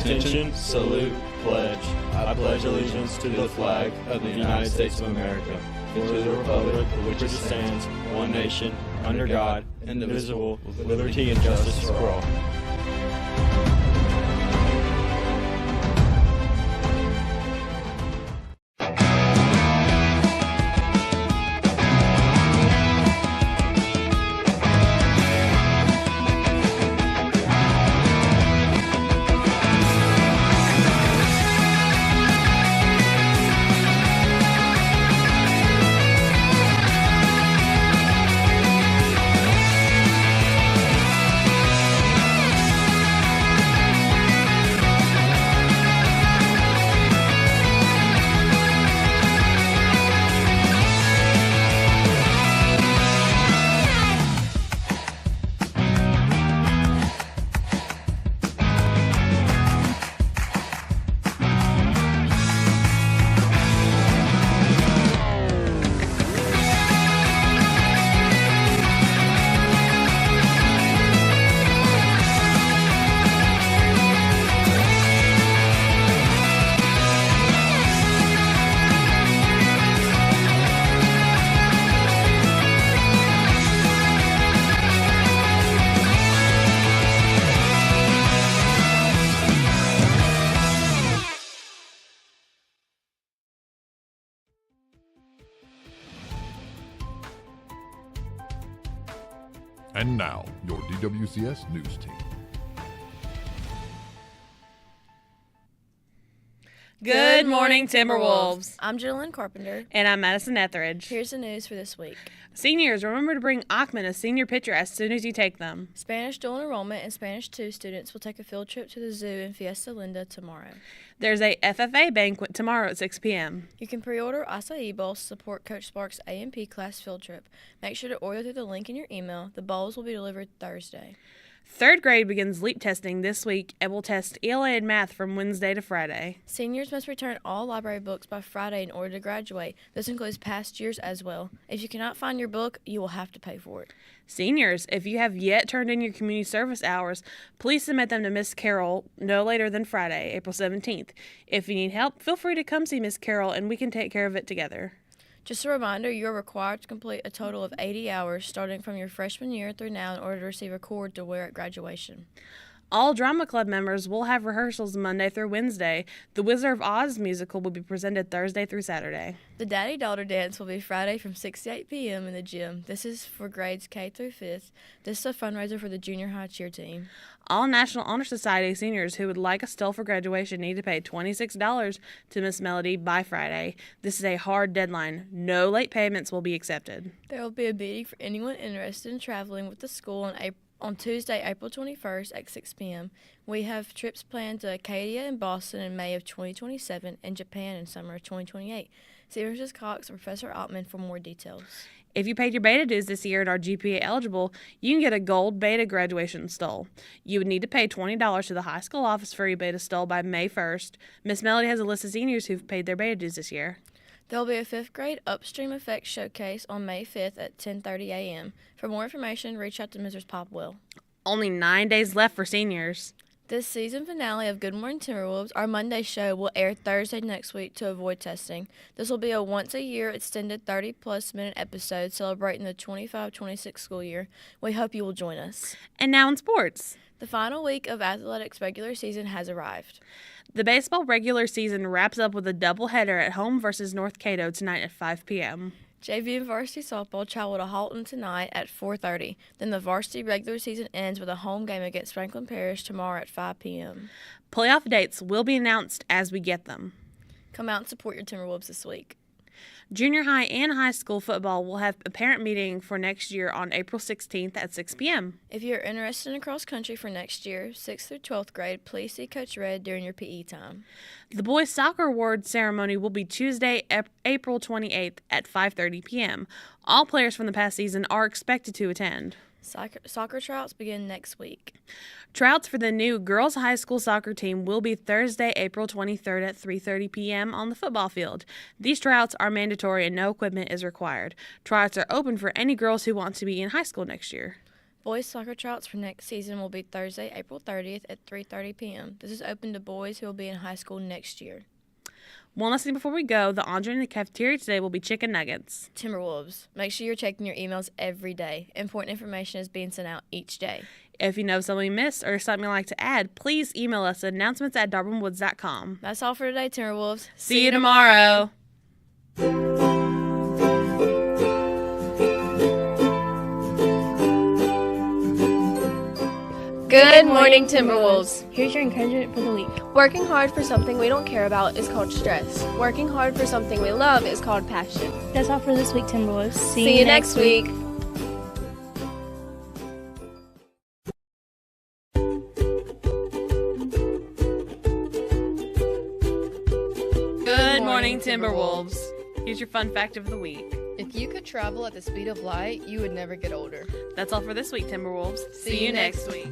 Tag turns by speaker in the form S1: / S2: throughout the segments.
S1: Attention, salute, pledge. I pledge allegiance to the flag of the United States of America, and to the republic for which it stands, one nation, under God, indivisible, with liberty and justice for all.
S2: And now, your DWCS News Team.
S3: Good morning, Timberwolves.
S4: I'm Jalen Carpenter.
S3: And I'm Madison Etheridge.
S4: Here's the news for this week.
S3: Seniors, remember to bring Achman a senior picture as soon as you take them.
S4: Spanish dual enrollment and Spanish 2 students will take a field trip to the zoo in Fiesta Linda tomorrow.
S3: There's a FFA banquet tomorrow at 6 p.m.
S4: You can pre-order acai bowls to support Coach Sparks' A&P class field trip. Make sure to order through the link in your email. The bowls will be delivered Thursday.
S3: Third grade begins LEAP testing this week and will test ELA and math from Wednesday to Friday.
S4: Seniors must return all library books by Friday in order to graduate. This includes past years as well. If you cannot find your book, you will have to pay for it.
S3: Seniors, if you have yet turned in your community service hours, please submit them to Miss Carroll no later than Friday, April 17th. If you need help, feel free to come see Miss Carroll and we can take care of it together.
S4: Just a reminder, you are required to complete a total of 80 hours starting from your freshman year through now in order to receive a cord to wear at graduation.
S3: All drama club members will have rehearsals Monday through Wednesday. The Wizard of Oz musical will be presented Thursday through Saturday.
S4: The Daddy-Daughter Dance will be Friday from 6 to 8 p.m. in the gym. This is for grades K through 5th. This is a fundraiser for the junior high cheer team.
S3: All National Honor Society seniors who would like a stole for graduation need to pay $26 to Miss Melody by Friday. This is a hard deadline. No late payments will be accepted.
S4: There will be a meeting for anyone interested in traveling with the school on Tuesday, April 21st at 6 p.m. We have trips planned to Acadia and Boston in May of 2027 and Japan in summer of 2028. See Mrs. Cox or Professor Altman for more details.
S3: If you paid your beta dues this year and are GPA eligible, you can get a gold beta graduation stole. You would need to pay $20 to the high school office for your beta stole by May 1st. Miss Melody has a list of seniors who've paid their beta dues this year.
S4: There will be a 5th grade Upstream Effects showcase on May 5th at 10:30 a.m. For more information, reach out to Mrs. Popwell.
S3: Only 9 days left for seniors.
S4: This season finale of Good Morning Timberwolves, our Monday show, will air Thursday next week to avoid testing. This will be a once-a-year extended 30-plus minute episode celebrating the 25-26 school year. We hope you will join us.
S3: And now in sports.
S4: The final week of athletics regular season has arrived.
S3: The baseball regular season wraps up with a doubleheader at home versus North Cato tonight at 5 p.m.
S4: JV and varsity softball travel to Halton tonight at 4:30. Then the varsity regular season ends with a home game against Franklin Parish tomorrow at 5 p.m.
S3: Playoff dates will be announced as we get them.
S4: Come out and support your Timberwolves this week.
S3: Junior high and high school football will have a parent meeting for next year on April 16th at 6 p.m.
S4: If you're interested in cross country for next year, 6th through 12th grade, please see Coach Red during your PE time.
S3: The boys soccer award ceremony will be Tuesday, April 28th at 5:30 p.m. All players from the past season are expected to attend.
S4: Soccer tryouts begin next week.
S3: Tryouts for the new girls' high school soccer team will be Thursday, April 23rd at 3:30 p.m. on the football field. These tryouts are mandatory and no equipment is required. Tryouts are open for any girls who want to be in high school next year.
S4: Boys soccer tryouts for next season will be Thursday, April 30th at 3:30 p.m. This is open to boys who will be in high school next year.
S3: One last thing before we go, the entree in the cafeteria today will be chicken nuggets.
S4: Timberwolves. Make sure you're checking your emails every day. Important information is being sent out each day.
S3: If you know something we missed or something you'd like to add, please email us at announcements@darwinwoods.com.
S4: That's all for today, Timberwolves.
S3: See you tomorrow.
S5: Good morning, Timberwolves.
S6: Here's your encouragement for the week.
S5: Working hard for something we don't care about is called stress. Working hard for something we love is called passion.
S6: That's all for this week, Timberwolves.
S5: See you next week.
S3: Good morning, Timberwolves. Here's your fun fact of the week.
S7: If you could travel at the speed of light, you would never get older.
S3: That's all for this week, Timberwolves. See you next week.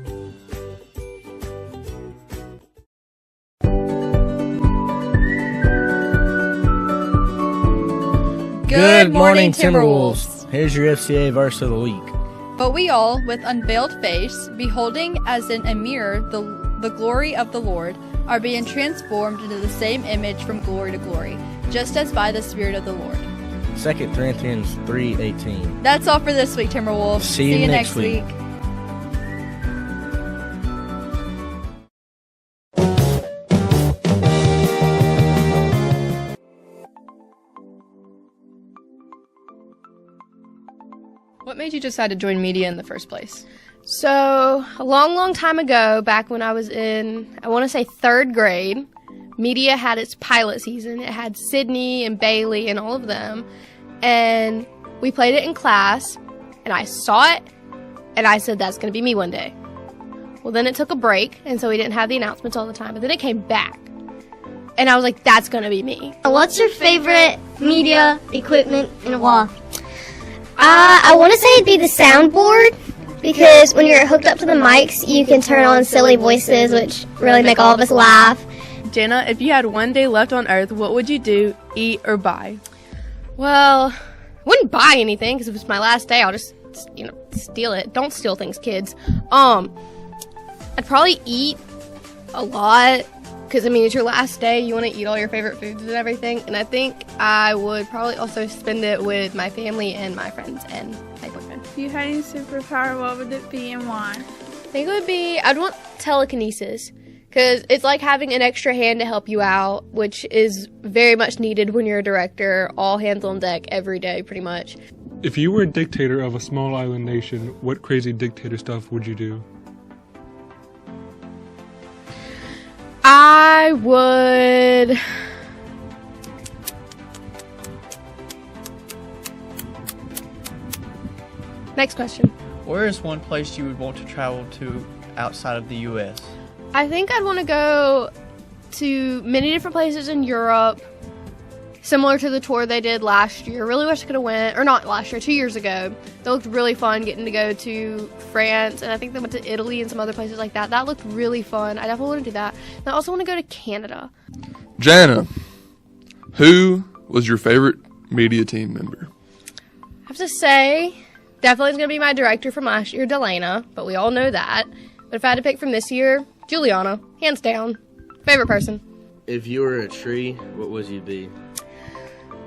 S8: Good morning, Timberwolves. Here's your FCA verse of the week.
S9: But we all, with unveiled face, beholding as in a mirror the glory of the Lord, are being transformed into the same image from glory to glory, just as by the Spirit of the Lord.
S8: 2 Corinthians 3:18.
S9: That's all for this week, Timberwolves.
S8: See you next week.
S7: What made you decide to join media in the first place?
S5: So, a long time ago, back when I was in, I want to say 3rd grade, media had its pilot season. It had Sydney and Bailey and all of them. And we played it in class, and I saw it, and I said, that's going to be me one day. Well, then it took a break, and so we didn't have the announcements all the time, but then it came back. And I was like, that's going to be me.
S10: What's your favorite media equipment and why? I want to say it'd be the soundboard, because when you're hooked up to the mics, you can turn on silly voices, which really make all of us laugh.
S11: Jenna, if you had one day left on Earth, what would you do, eat, or buy?
S5: Well, I wouldn't buy anything, because if it's my last day, I'll just, steal it. Don't steal things, kids. I'd probably eat a lot, because, it's your last day. You want to eat all your favorite foods and everything. And I think I would probably also spend it with my family and my friends and my boyfriend.
S12: If you had any superpower, what would it be and why?
S5: I think it would be, I'd want telekinesis. Because it's like having an extra hand to help you out, which is very much needed when you're a director. All hands on deck every day, pretty much.
S13: If you were a dictator of a small island nation, what crazy dictator stuff would you do?
S5: I would... Next question.
S14: Where is one place you would want to travel to outside of the U.S.?
S5: I think I'd want to go to many different places in Europe, similar to the tour they did last year. Really wish I could have went, or not last year, 2 years ago. That looked really fun, getting to go to France, and I think they went to Italy and some other places like that. That looked really fun. I definitely want to do that. And I also want to go to Canada.
S15: Jana, who was your favorite media team member?
S5: I have to say, definitely is going to be my director from last year, Delana, but we all know that. But if I had to pick from this year, Juliana, hands down. Favorite person.
S16: If you were a tree, what would you be?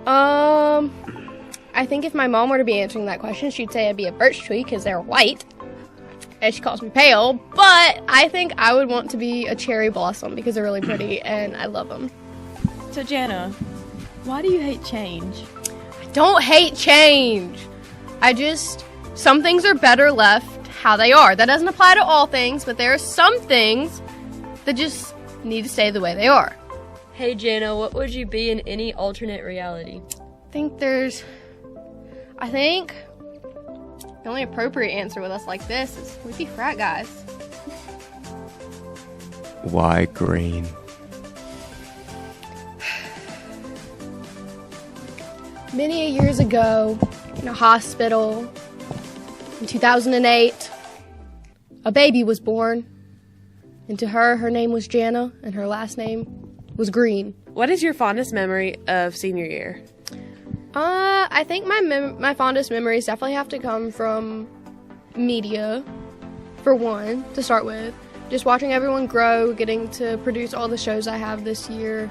S5: I think if my mom were to be answering that question, she'd say I'd be a birch tree because they're white. And she calls me pale. But I think I would want to be a cherry blossom because they're really pretty and I love them.
S11: So, Jana, why do you hate change?
S5: I don't hate change. Some things are better left how they are. That doesn't apply to all things, but there are some things that just need to stay the way they are.
S17: Hey Jana, what would you be in any alternate reality?
S5: I think the only appropriate answer with us like this is we'd be frat guys.
S18: Why green?
S5: Many years ago, in a hospital, in 2008, a baby was born. And to her name was Jana, and her last name was Green.
S3: What is your fondest memory of senior year?
S5: I think my fondest memories definitely have to come from media. for one, to start with. Just watching everyone grow, getting to produce all the shows I have this year,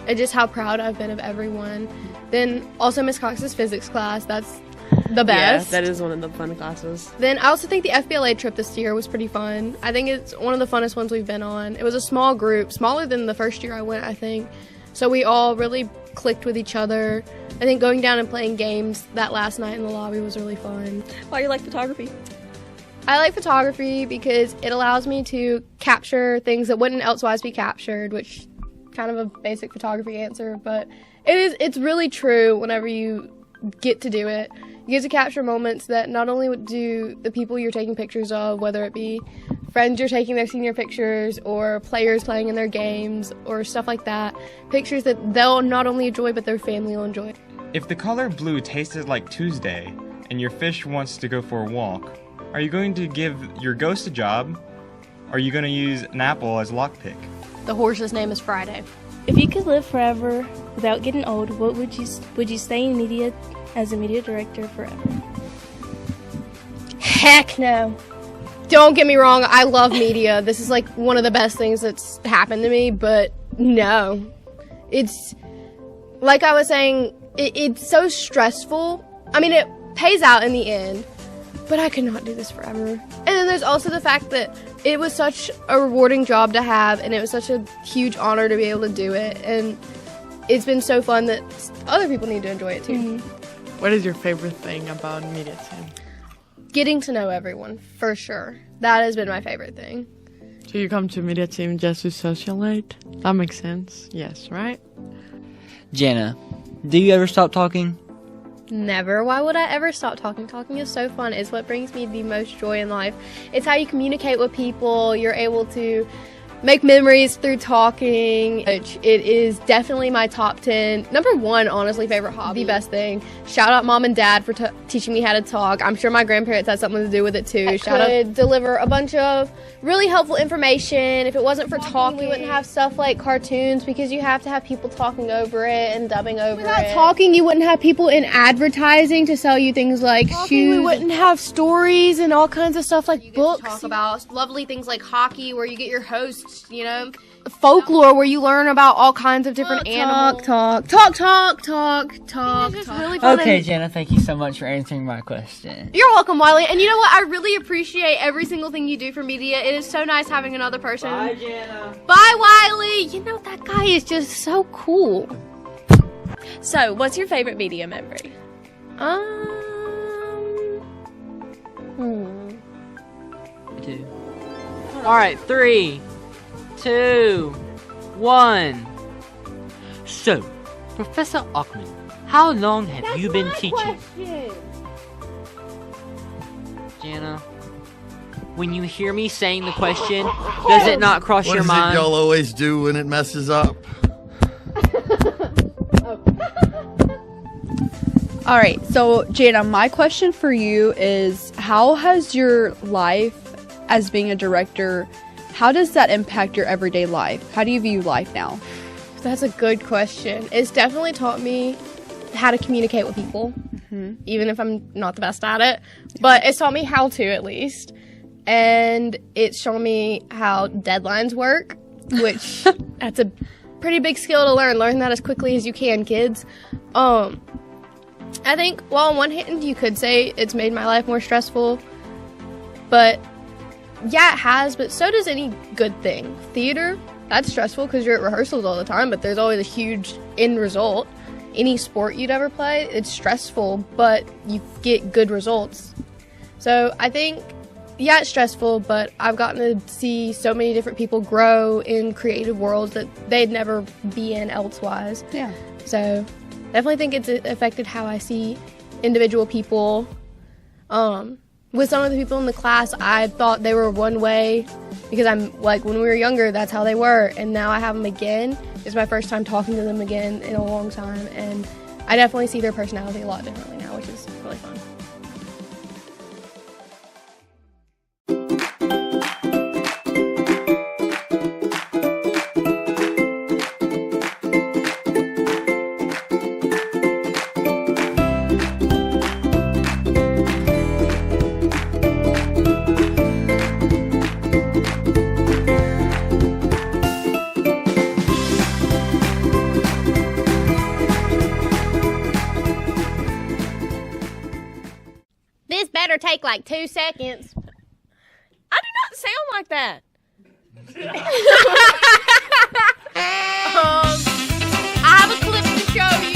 S5: and just how proud I've been of everyone. Then also Miss Cox's physics class, that's the best.
S3: Yeah, that is one of the fun classes.
S5: Then I also think the FBLA trip this year was pretty fun. I think it's one of the funnest ones we've been on. It was a small group, smaller than the first year I went, I think. So we all really clicked with each other. I think going down and playing games that last night in the lobby was really fun.
S17: Why do you like photography?
S5: I like photography because it allows me to capture things that wouldn't elsewise be captured, which kind of a basic photography answer, but it's really true whenever you get to do it. You get to capture moments that not only do the people you're taking pictures of, whether it be friends you're taking their senior pictures or players playing in their games or stuff like that, pictures that they'll not only enjoy but their family will enjoy.
S19: If the color blue tasted like Tuesday and your fish wants to go for a walk, are you going to give your ghost a job? Or are you going to use an apple as lockpick?
S5: The horse's name is Friday.
S6: If you could live forever without getting old, what would you stay in media as a media director forever?
S5: Heck no. Don't get me wrong, I love media. This is like one of the best things that's happened to me, but no. It's, like I was saying, it's so stressful. I mean, it pays out in the end, but I could not do this forever. And then there's also the fact that it was such a rewarding job to have, and it was such a huge honor to be able to do it, and it's been so fun that other people need to enjoy it too.
S20: Mm-hmm. What is your favorite thing about media team?
S5: Getting to know everyone, for sure. That has been my favorite thing.
S20: So you come to media team just to socialite? That makes sense. Yes, right?
S8: Jana, do you ever stop talking?
S5: Never. Why would I ever stop talking? Talking is so fun. It's what brings me the most joy in life. It's how you communicate with people. You're able to make memories through talking. It is definitely my top 10, number 1, honestly, favorite hobby. The best thing. Shout out mom and dad for teaching me how to talk. I'm sure my grandparents had something to do with it too. I could deliver a bunch of really helpful information. If it wasn't for talking, we wouldn't have stuff like cartoons because you have to have people talking over it and dubbing over it. Without talking, you wouldn't have people in advertising to sell you things like shoes. We wouldn't have stories and all kinds of stuff like books. Talk about lovely things like hockey where you get your hosts, you know, folklore where you learn about all kinds of different animals. Talk. It's really fun.
S8: Okay, Jana, thank you so much for answering my question.
S5: You're welcome, Wiley. And you know what? I really appreciate every single thing you do for media. It is so nice having another person.
S8: Bye, Jana.
S5: Bye, Wiley. You know, that guy is just so cool.
S3: So, what's your favorite media memory?
S8: Two. All right, 3, 2, 1. So, Professor Ockman, how long have you been teaching? Jana, when you hear me saying the question, does it not cross your mind?
S21: What is it y'all always do when it messes up?
S9: All right, so Jana, my question for you is, how has your life as being a director, how does that impact your everyday life? How do you view life now?
S5: That's a good question. It's definitely taught me how to communicate with people, even if I'm not the best at it. But it's taught me how to, at least. And it's shown me how deadlines work, which that's a pretty big skill to learn. Learn that as quickly as you can, kids. I think, well, on one hand, you could say it's made my life more stressful. But, yeah, it has. But so does any good thing. Theater, that's stressful because you're at rehearsals all the time, but there's always a huge end result. Any sport you'd ever play, it's stressful, but you get good results. So I think, yeah, it's stressful, but I've gotten to see so many different people grow in creative worlds that they'd never be in elsewise.
S9: Yeah.
S5: So definitely think it's affected how I see individual people. With some of the people in the class, I thought they were one way because I'm like, when we were younger, that's how they were. And now I have them again. It's my first time talking to them again in a long time. And I definitely see their personality a lot differently now, which is really fun. better take like 2 seconds.
S4: I do not sound like that.
S5: I have a clip to show you.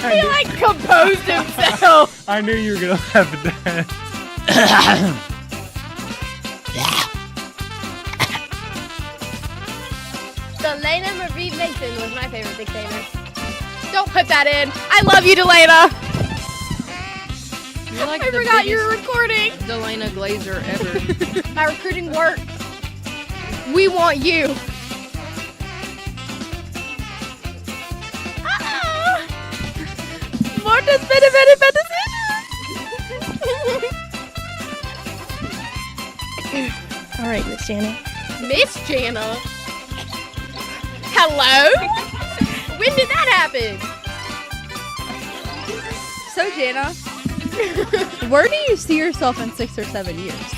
S4: He like composed himself.
S19: I knew you were gonna laugh at that.
S5: Delana Marie Mason was my favorite dictator. Don't put that in. I love you, Delana.
S11: You're like
S5: I
S11: the
S5: forgot you were
S11: biggest
S5: recording.
S11: Delana Glazer ever.
S5: My recruiting worked. We want you.
S4: Marta's been a very bad decision.
S6: All right, Miss Jana.
S5: Miss Jana. Hello? When did that happen?
S9: So, Jana, where do you see yourself in 6 or 7 years?